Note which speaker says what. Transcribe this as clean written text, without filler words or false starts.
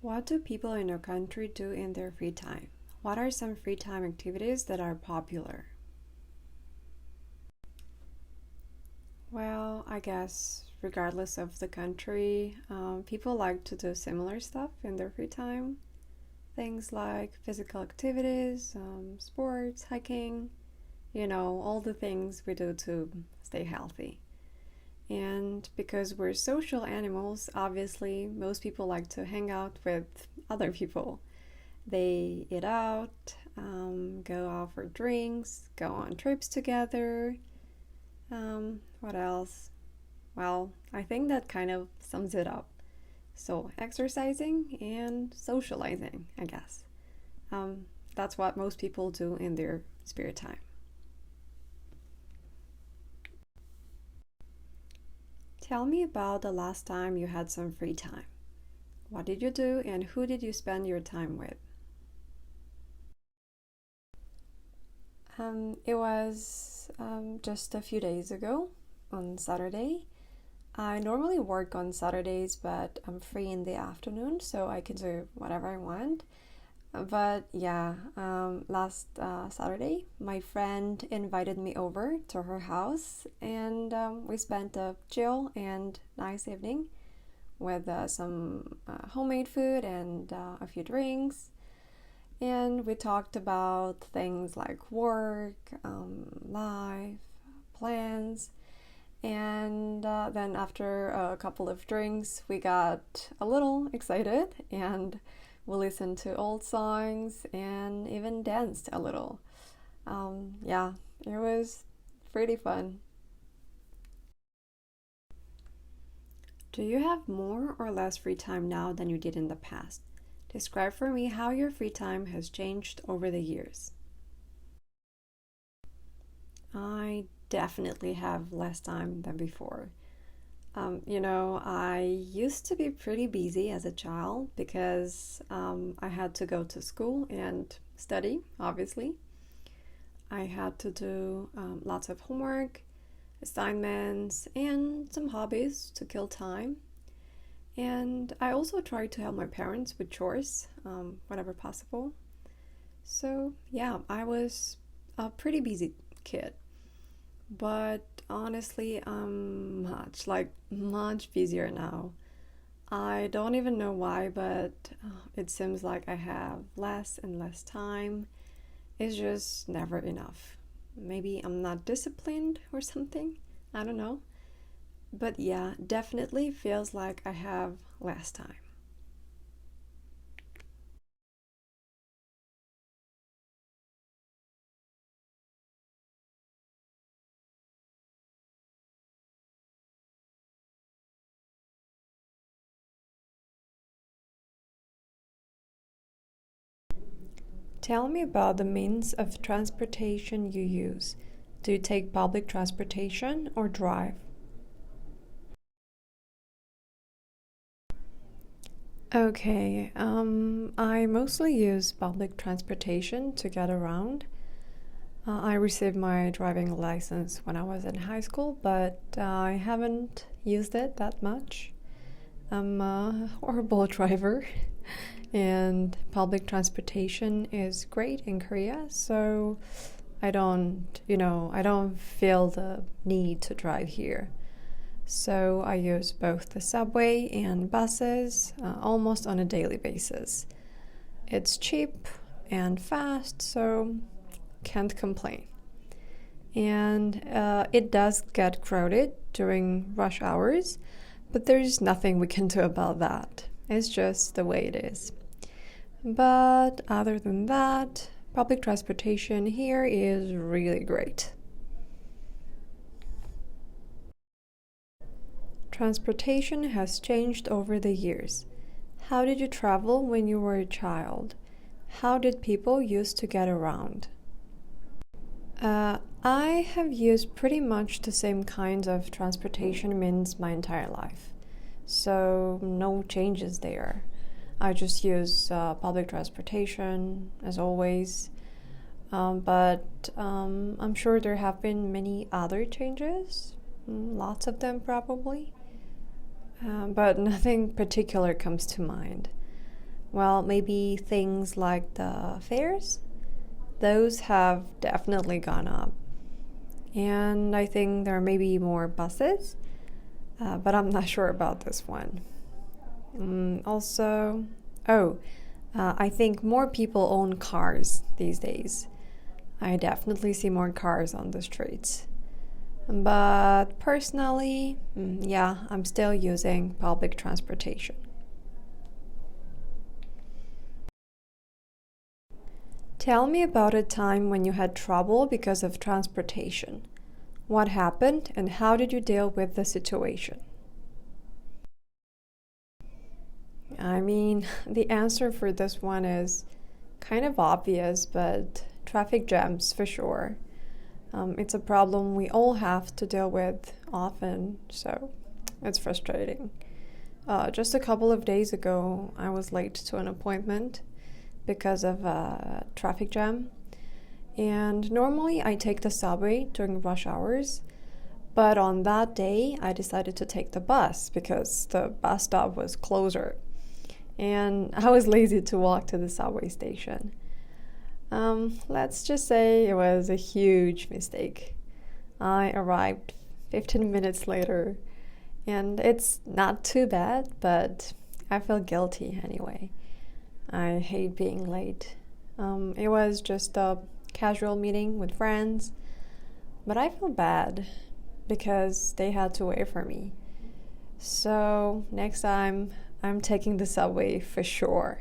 Speaker 1: What do people in your country do in their free time? What are some free time activities that are popular? Well, I guess regardless of the country, people like to do similar stuff in their free time. Things like physical activities, sports, hiking, all the things we do to stay healthy. And because we're social animals, obviously, most people like to hang out with other people. They eat out, go out for drinks, go on trips together. What else? Well, I think that kind of sums it up. So, exercising and socializing, I guess. Um, that's what most people do in their spare time. Tell me about the last time you had some free time. What did you do and who did you spend your time with? It was just a few days ago on Saturday. I normally work on Saturdays, but I'm free in the afternoon, so I can do whatever I want. But yeah, last Saturday, my friend invited me over to her house, and we spent a chill and nice evening with some homemade food and a few drinks. And we talked about things like work, life, plans. And then after a couple of drinks, we got a little excited and we listened to old songs and even danced a little. Yeah, it was pretty fun. Do you have more or less free time now than you did in the past? Describe for me how your free time has changed over the years. I definitely have less time than before. I used to be pretty busy as a child because I had to go to school and study, obviously. I had to do lots of homework, assignments, and some hobbies to kill time. And I also tried to help my parents with chores whenever possible. So, yeah, I was a pretty busy kid. But honestly, I'm much busier now. I don't even know why, but it seems like I have less and less time. It's just never enough. Maybe I'm not disciplined or something. I don't know. But yeah, definitely feels like I have less time. Tell me about the means of transportation you use. Do you take public transportation or drive? Okay, I mostly use public transportation to get around. I received my driving license when I was in high school, but I haven't used it that much. I'm a horrible driver, and public transportation is great in Korea, so I don't feel the need to drive here. So I use both the subway and buses almost on a daily basis. It's cheap and fast, so can't complain. And it does get crowded during rush hours, but there's nothing we can do about that. It's just the way it is. But other than that, public transportation here is really great. Transportation has changed over the years. How did you travel when you were a child? How did people used to get around? I have used pretty much the same kinds of transportation means my entire life, so no changes there. I just use public transportation as always, but I'm sure there have been many other changes, lots of them probably, but nothing particular comes to mind. Well, maybe things like the fares, those have definitely gone up. And I think there may be more buses, but I'm not sure about this one. Also, I think more people own cars these days. I definitely see more cars on the streets. But personally, yeah, I'm still using public transportation. Tell me about a time when you had trouble because of transportation. What happened and how did you deal with the situation? I mean, the answer for this one is kind of obvious, but traffic jams for sure. It's a problem we all have to deal with often, so it's frustrating. Just a couple of days ago, I was late to an appointment because of a traffic jam. And normally I take the subway during rush hours, but on that day I decided to take the bus because the bus stop was closer. And I was lazy to walk to the subway station. Let's just say it was a huge mistake. I arrived 15 minutes later, and it's not too bad, but I feel guilty anyway. I hate being late. It was just a casual meeting with friends, but I feel bad because they had to wait for me. So next time, I'm taking the subway for sure.